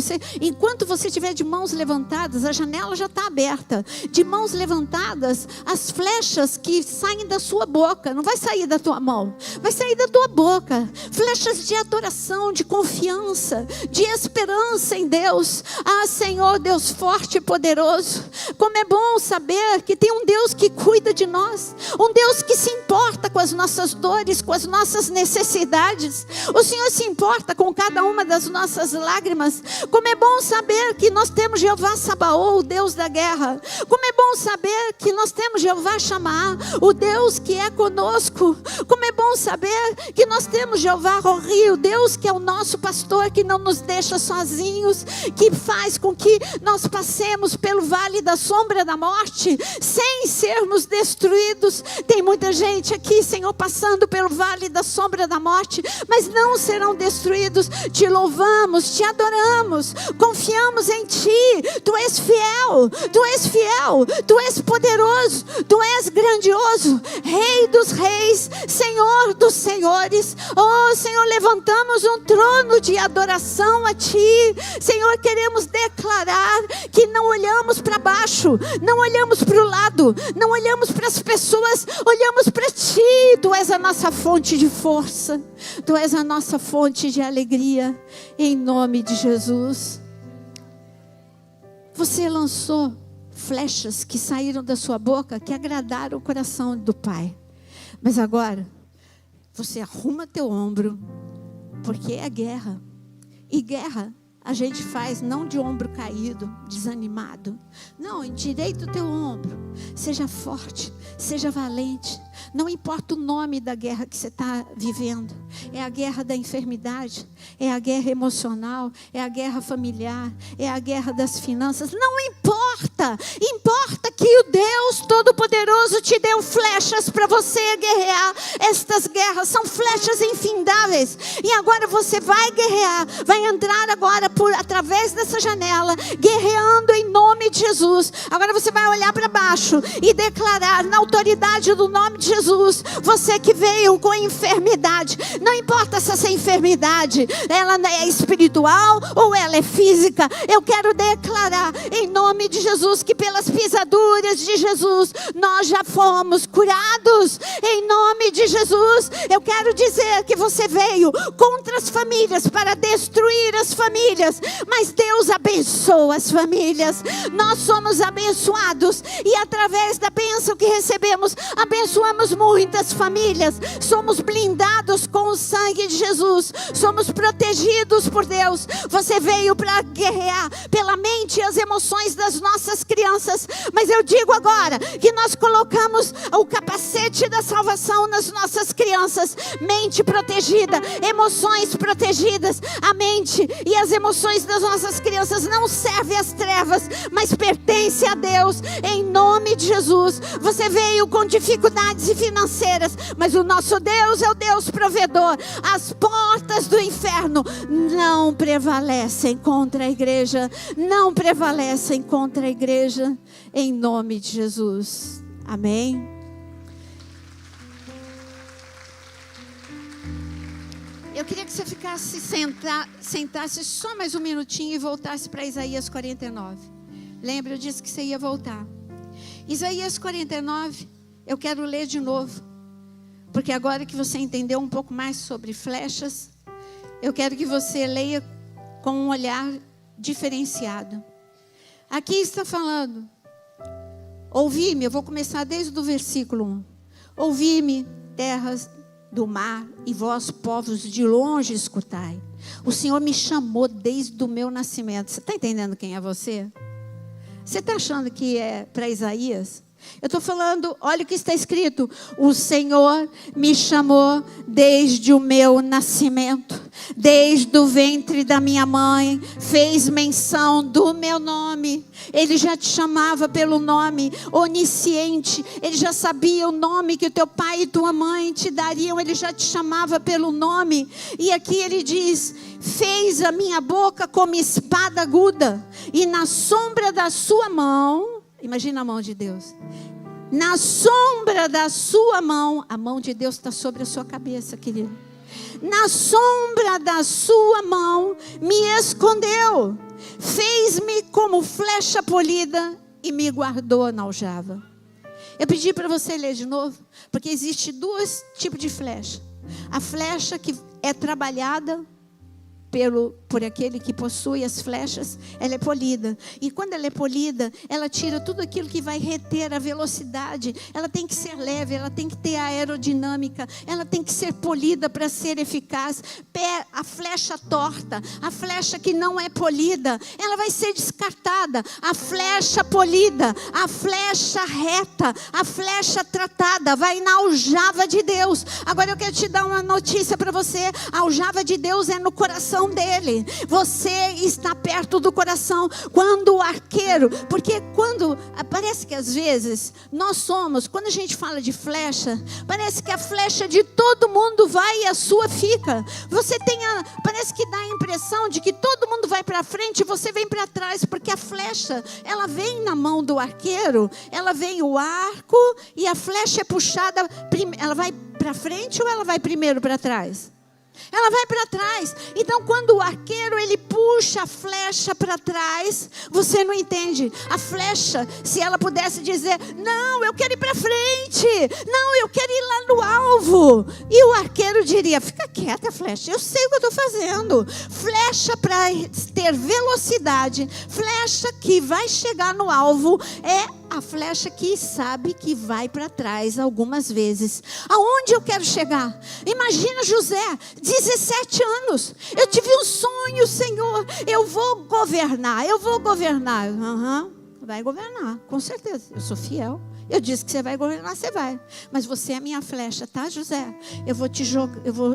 Enquanto você estiver de mãos levantadas, a janela já está aberta. De mãos levantadas, as flechas que saem da sua boca, não vai sair da tua mão, vai sair da tua boca. Flechas de adoração, de confiança, de esperança em Deus. Ah, Senhor, Deus forte e poderoso. Como é bom saber que tem um Deus que cuida de nós. Um Deus que se importa com as nossas dores, com as nossas necessidades. O Senhor se importa com cada uma das nossas lágrimas. Como é bom saber que nós temos Jeová Sabaô, o Deus da guerra. Como é bom saber que nós temos Jeová Shammah, o Deus que é conosco. Como é bom saber que nós temos Jeová Rohi, o Deus que é o nosso pastor, que não nos deixa sozinhos, que faz com que nós passemos pelo vale da sombra da morte, sem sermos destruídos. Tem muita gente aqui, Senhor, passando pelo vale da sombra da morte, mas não serão destruídos. Te louvamos, amamos, te adoramos, confiamos em Ti. Tu és fiel, Tu és fiel, Tu és poderoso, Tu és grandioso, Rei dos reis, Senhor dos senhores. Oh Senhor, levantamos um trono de adoração a Ti. Senhor, queremos declarar que não olhamos para baixo, não olhamos para o lado, não olhamos para as pessoas, olhamos para Ti. Tu és a nossa fonte de força, Tu és a nossa fonte de alegria, em nome de Jesus. Você lançou flechas que saíram da sua boca, que agradaram o coração do Pai. Mas agora, você arruma teu ombro, porque é guerra. E guerra a gente faz não de ombro caído, desanimado. Não, endireita o teu ombro. Seja forte, seja valente. Não importa o nome da guerra que você está vivendo. É a guerra da enfermidade, é a guerra emocional, é a guerra familiar, é a guerra das finanças. Não importa. Importa que o Deus Todo-Poderoso te deu flechas para você guerrear. Estas guerras são flechas infindáveis. E agora você vai guerrear, vai entrar agora através dessa janela, guerreando em nome de Jesus. Agora você vai olhar para baixo e declarar na autoridade do nome de Jesus, você que veio com enfermidade, não importa se essa enfermidade ela é espiritual ou ela é física, eu quero declarar em nome de Jesus que pelas pisaduras de Jesus nós já fomos curados. Em nome de Jesus, eu quero dizer que você veio contra as famílias para destruir as famílias, mas Deus abençoa as famílias. Nós somos abençoados e através da bênção que recebemos, abençoamos muitas famílias. Somos blindados com o sangue de Jesus, somos protegidos por Deus. Você veio para guerrear pela mente e as emoções das nossas crianças, mas eu digo agora que nós colocamos o capacete da salvação nas nossas crianças. Mente protegida, emoções protegidas. A mente e as emoções das nossas crianças não servem às trevas, mas pertence a Deus. Em nome de Jesus, você veio com dificuldades financeiras, mas o nosso Deus é o Deus provedor. As portas do inferno não prevalecem contra a igreja, não prevalecem contra a igreja, em nome de Jesus. Amém. Eu queria que você ficasse sentasse só mais um minutinho e voltasse para Isaías 49. Lembra, eu disse que você ia voltar. Isaías 49, eu quero ler de novo, porque agora que você entendeu um pouco mais sobre flechas, eu quero que você leia com um olhar diferenciado. Aqui está falando: ouvi-me, eu vou começar desde o versículo 1. Ouvi-me, terras do mar, e vós, povos de longe, escutai. O Senhor me chamou desde o meu nascimento. Você está entendendo quem é você? Você está achando que é para Isaías? Eu estou falando, olha o que está escrito: o Senhor me chamou desde o meu nascimento, desde o ventre da minha mãe, fez menção do meu nome. Ele já te chamava pelo nome, onisciente. Ele já sabia o nome que o teu pai e tua mãe te dariam. Ele já te chamava pelo nome. E aqui ele diz: fez a minha boca como espada aguda, e na sombra da sua mão, imagina a mão de Deus, na sombra da sua mão, a mão de Deus está sobre a sua cabeça, querido. Na sombra da sua mão me escondeu, fez-me como flecha polida e me guardou na aljava. Eu pedi para você ler de novo, porque existe dois tipos de flecha. A flecha que é trabalhada por aquele que possui as flechas, ela é polida. E quando ela é polida, ela tira tudo aquilo que vai reter a velocidade. Ela tem que ser leve, ela tem que ter aerodinâmica, ela tem que ser polida para ser eficaz. A flecha torta, a flecha que não é polida, ela vai ser descartada. A flecha polida, a flecha reta, a flecha tratada, vai na aljava de Deus. Agora eu quero te dar uma notícia para você: a aljava de Deus é no coração coração dele. Você está perto do coração. Quando o arqueiro, porque quando, parece que às vezes nós somos, quando a gente fala de flecha, parece que a flecha de todo mundo vai e a sua fica. Você tem parece que dá a impressão de que todo mundo vai para frente e você vem para trás, porque a flecha, ela vem na mão do arqueiro, ela vem o arco e a flecha é puxada, ela vai para frente ou ela vai primeiro para trás? Ela vai para trás. Então quando o arqueiro ele puxa a flecha para trás, você não entende. A flecha, se ela pudesse dizer: não, eu quero ir para frente, não, eu quero ir lá no alvo, e o arqueiro diria: fica quieta, flecha, eu sei o que eu estou fazendo. Flecha para ter velocidade, flecha que vai chegar no alvo, é a flecha que sabe que vai para trás algumas vezes. Aonde eu quero chegar? Imagina José, 17 anos. Eu tive um sonho, Senhor. Eu vou governar. Vai governar, com certeza. Eu sou fiel. Eu disse que você vai governar, você vai. Mas você é minha flecha, tá, José? Eu vou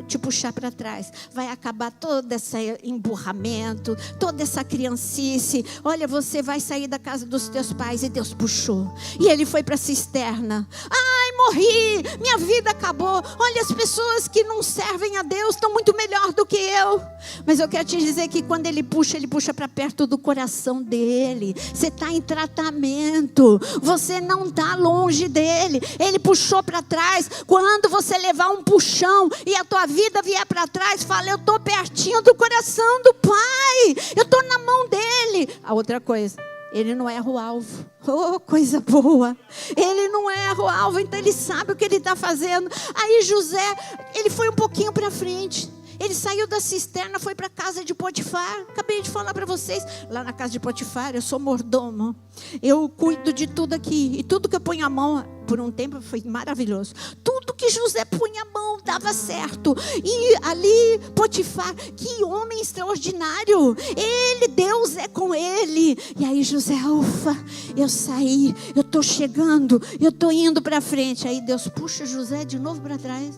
te puxar para trás. Vai acabar todo esse emburramento, toda essa criancice. Olha, você vai sair da casa dos teus pais. E Deus puxou. E ele foi para a cisterna. Ai, morri, minha vida acabou. Olha, as pessoas que não servem a Deus estão muito melhor do que eu. Mas eu quero te dizer que quando ele puxa para perto do coração dele. Você está em tratamento. Você não está longe dele. Ele puxou para trás. Quando você levar um puxão e a tua vida vier para trás, fala: eu estou pertinho do coração do Pai, eu estou na mão dele. A outra coisa, ele não erra o alvo. Oh, coisa boa. Ele não erra o alvo, então ele sabe o que ele está fazendo. Aí José, ele foi um pouquinho para frente. Ele saiu da cisterna, foi para a casa de Potifar. Acabei de falar para vocês. Lá na casa de Potifar, eu sou mordomo. Eu cuido de tudo aqui. E tudo que eu ponho a mão, por um tempo foi maravilhoso. Tudo que José punha a mão dava certo. E ali, Potifar, que homem extraordinário. Deus é com ele. E aí José, ufa, eu saí, eu estou chegando, eu estou indo para frente. Aí Deus puxa José de novo para trás.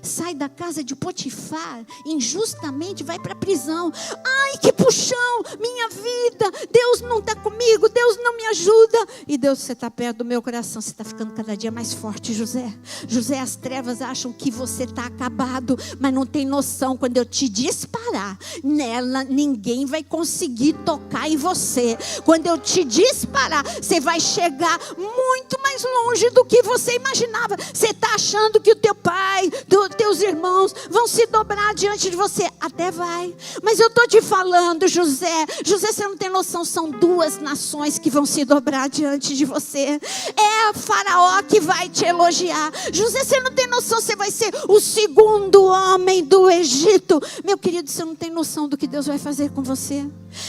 Sai da casa de Potifar, injustamente vai para a prisão. Ai, que puxão, minha vida, Deus não está comigo, Deus não me ajuda. E Deus, você está perto do meu coração, você está ficando cada dia mais forte, José. José, as trevas acham que você está acabado, mas não tem noção. Quando eu te disparar nela, ninguém vai conseguir tocar em você. Quando eu te disparar, você vai chegar muito mais longe do que você imaginava. Você está achando que o teu pai, teus irmãos vão se dobrar diante de você? Até vai, mas eu estou te falando, José, você não tem noção, são 2 nações que vão se dobrar diante de você. É Faraó que vai te elogiar. José, você não tem noção, você vai ser o 2º homem do Egito. Meu querido, você não tem noção do que Deus vai fazer com você.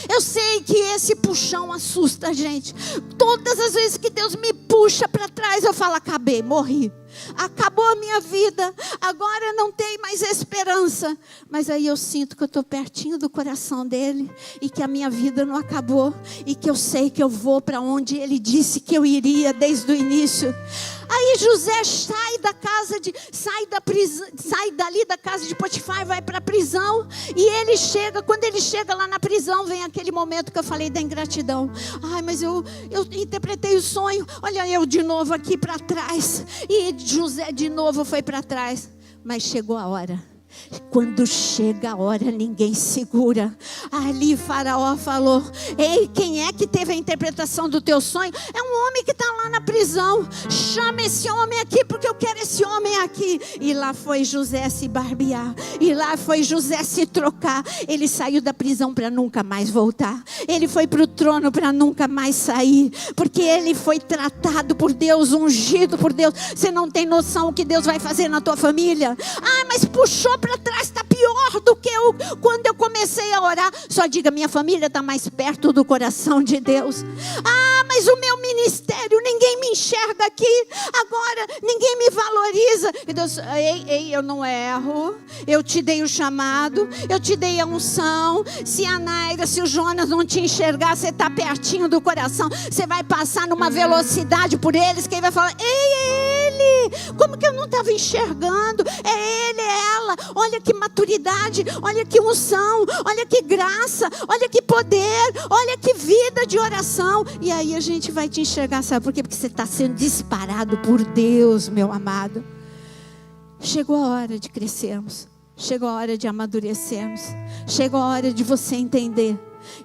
Eu sei que esse puxão assusta a gente. Todas as vezes que Deus me puxa para trás, eu falo: acabei, morri, acabou a minha vida, agora não tem mais esperança. Mas aí eu sinto que eu estou pertinho do coração dele, e que a minha vida não acabou, e que eu sei que eu vou para onde ele disse que eu iria desde o início. Aí José sai da casa sai dali da casa de Potifar e vai para a prisão. E ele chega, quando ele chega lá na prisão, vem aquele momento que eu falei da ingratidão. Ai, mas eu interpretei o sonho. Olha eu de novo aqui para trás. E José de novo foi para trás. Mas chegou a hora. Quando chega a hora, ninguém segura. Ali Faraó falou: ei, quem é que teve a interpretação do teu sonho? É um homem que está lá na prisão. Chama esse homem aqui, porque eu quero esse homem aqui. E lá foi José se barbear. E lá foi José se trocar. Ele saiu da prisão para nunca mais voltar. Ele foi para o trono para nunca mais sair. Porque ele foi tratado por Deus, ungido por Deus. Você não tem noção o que Deus vai fazer na tua família. Ah, mas puxou para trás, está pior do que quando eu comecei a orar. Só diga: minha família está mais perto do coração de Deus. Ah, mas o meu ministério, ninguém me enxerga aqui. Agora ninguém me valoriza. E Deus: ei, eu não erro. Eu te dei o chamado, eu te dei a unção. Se a Naira, se o Jonas não te enxergar, você está pertinho do coração. Você vai passar numa velocidade por eles, que ele vai falar: ei, é ele. Como que eu não estava enxergando? É ele, é ela. Olha que maturidade, olha que unção, olha que graça, olha que poder, olha que vida de oração. E aí a gente vai te enxergar, sabe por quê? Porque você está sendo disparado por Deus, meu amado. Chegou a hora de crescermos. Chegou a hora de amadurecermos. Chegou a hora de você entender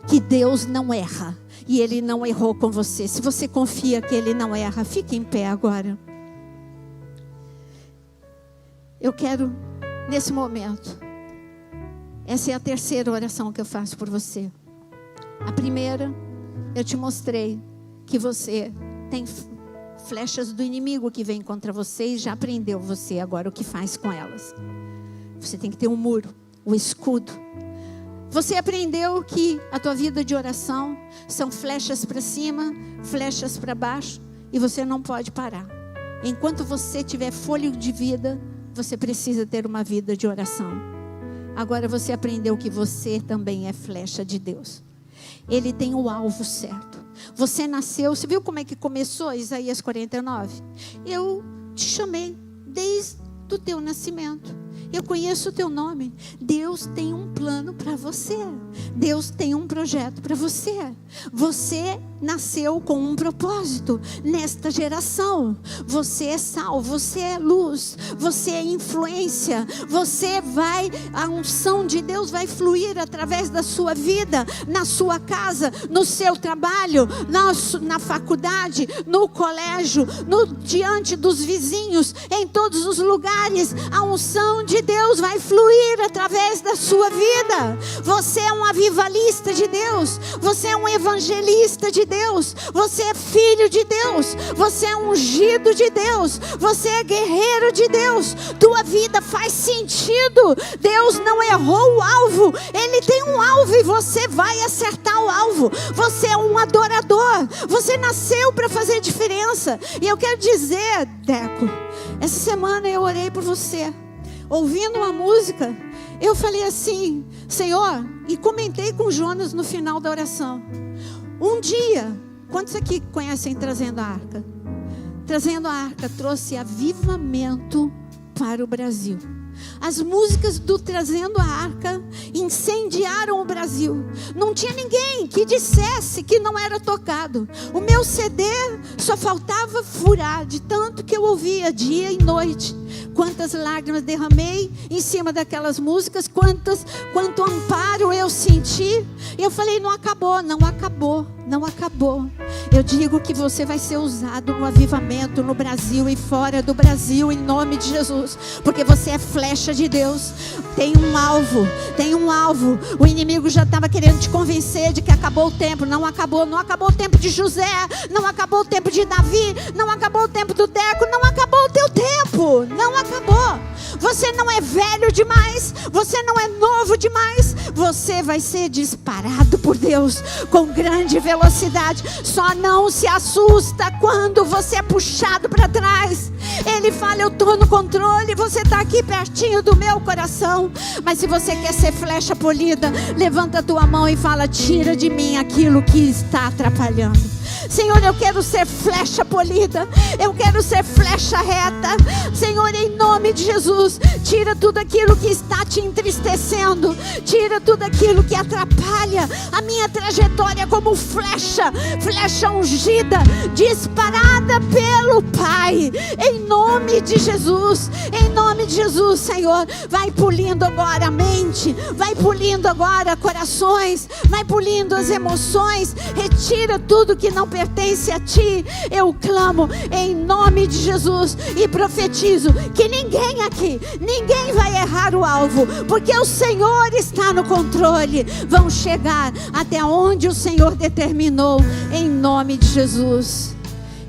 que Deus não erra. E Ele não errou com você. Se você confia que Ele não erra, fique em pé agora. Eu quero, nesse momento, essa é a terceira oração que eu faço por você. A primeira, eu te mostrei que você tem flechas do inimigo que vem contra você e já aprendeu você agora o que faz com elas. Você tem que ter um muro, o escudo. Você aprendeu que a tua vida de oração são flechas para cima, flechas para baixo, e você não pode parar. Enquanto você tiver fôlego de vida, você precisa ter uma vida de oração. Agora você aprendeu que você também é flecha de Deus. Ele tem o alvo certo. Você nasceu, você viu como é que começou Isaías 49? Eu te chamei desde o teu nascimento. Eu conheço o teu nome. Deus tem um plano para você. Deus tem um projeto para você. Você nasceu com um propósito nesta geração. Você é sal, você é luz, você é influência. A unção de Deus vai fluir através da sua vida, na sua casa, no seu trabalho, na faculdade, no colégio, diante dos vizinhos, em todos os lugares. A unção de Deus vai fluir através da sua vida. Você é um avivalista de Deus. Você é um evangelista de Deus. Você é filho de Deus. Você é ungido de Deus. Você é guerreiro de Deus. Tua vida faz sentido. Deus não errou o alvo. Ele tem um alvo e você vai acertar o alvo. Você é um adorador. Você nasceu para fazer diferença. E eu quero dizer, Deco, essa semana eu orei por você. Ouvindo uma música, eu falei assim, Senhor, e comentei com Jonas no final da oração. Um dia, quantos aqui conhecem Trazendo a Arca? Trazendo a Arca trouxe avivamento para o Brasil. As músicas do Trazendo a Arca incendiaram o Brasil. Não tinha ninguém que dissesse que não era tocado. O meu CD só faltava furar, de tanto que eu ouvia dia e noite. Quantas lágrimas derramei em cima daquelas músicas, quanto amparo eu senti. E eu falei, não acabou, não acabou, não acabou. Eu digo que você vai ser usado no avivamento no Brasil e fora do Brasil, em nome de Jesus, porque você é flecha de Deus. Tem um alvo, tem um alvo. O inimigo já estava querendo te convencer de que acabou o tempo. Não acabou, não acabou o tempo de José, não acabou o tempo de Davi, não acabou o tempo do Deco, não acabou o teu tempo, não acabou. Você não é velho demais, você não é novo demais. Você vai ser disparado por Deus com grande velocidade. Só não se assusta quando você é puxado para trás. Ele fala, eu estou no controle, você está aqui pertinho do meu coração. Mas se você quer ser flecha polida, levanta a tua mão e fala, tira de mim aquilo que está atrapalhando. Senhor, eu quero ser flecha polida, eu quero ser flecha reta. Senhor, em nome de Jesus, tira tudo aquilo que está te entristecendo, tira tudo aquilo que atrapalha a minha trajetória como flecha ungida, disparada pelo Pai, em nome de Jesus, em nome de Jesus. Senhor, vai polindo agora a mente, vai polindo agora corações, vai polindo as emoções, retira tudo que não pertence a ti. Eu clamo em nome de Jesus e profetizo que ninguém aqui, ninguém vai errar o alvo, porque o Senhor está no controle. Vão chegar até onde o Senhor determinou, em nome de Jesus.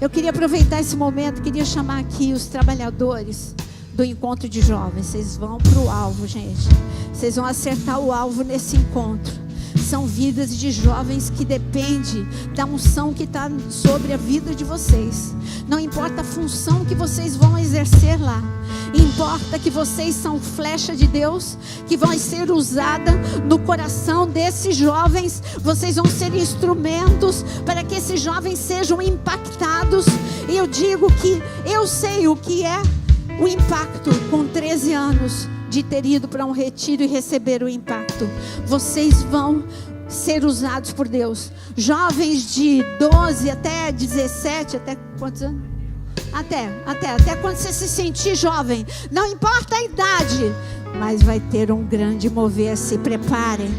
Eu queria aproveitar esse momento, queria chamar aqui os trabalhadores do encontro de jovens. Vocês vão para o alvo, gente. Vocês vão acertar o alvo nesse encontro. São vidas de jovens que dependem da unção que está sobre a vida de vocês. Não importa a função que vocês vão exercer lá, importa que vocês são flecha de Deus, que vão ser usada no coração desses jovens. Vocês vão ser instrumentos para que esses jovens sejam impactados. E eu digo que eu sei o que é o impacto com 13 anos de ter ido para um retiro e receber o impacto. Vocês vão ser usados por Deus. Jovens de 12 até 17, até quantos anos? Até quando você se sentir jovem, não importa a idade, mas vai ter um grande mover. Se preparem,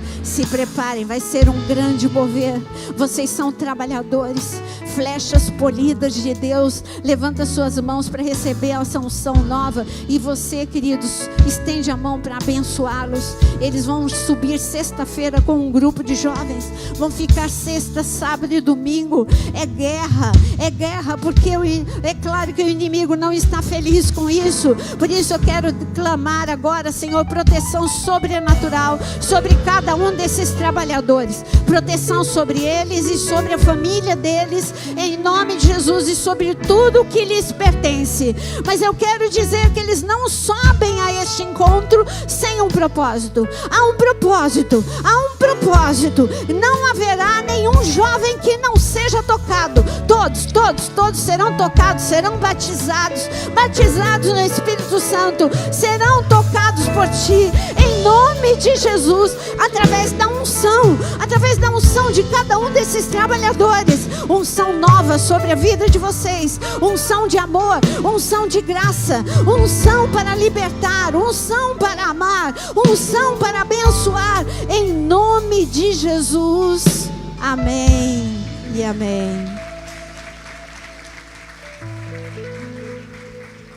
vai ser um grande mover. Vocês são trabalhadores, flechas polidas de Deus. Levanta suas mãos para receber essa unção nova. E você, queridos, estende a mão para abençoá-los. Eles vão subir sexta-feira com um grupo de jovens, vão ficar sexta, sábado e domingo. É guerra, porque é claro que o inimigo não está feliz com isso. Por isso eu quero clamar agora, Senhor, proteção sobrenatural sobre cada um desses trabalhadores, proteção sobre eles e sobre a família deles, em nome de Jesus, e sobre tudo que lhes pertence. Mas eu quero dizer que eles não sobem a este encontro sem um propósito. Há um propósito. Não haverá nenhum jovem que não seja tocado. Todos serão tocados, serão batizados no Espírito Santo, serão tocados por ti, em nome de Jesus, através da unção de cada um desses trabalhadores. Unção nova sobre a vida de vocês, unção de amor, unção de graça, unção para libertar, unção para amar, unção para abençoar, em nome de Jesus. Amém e amém.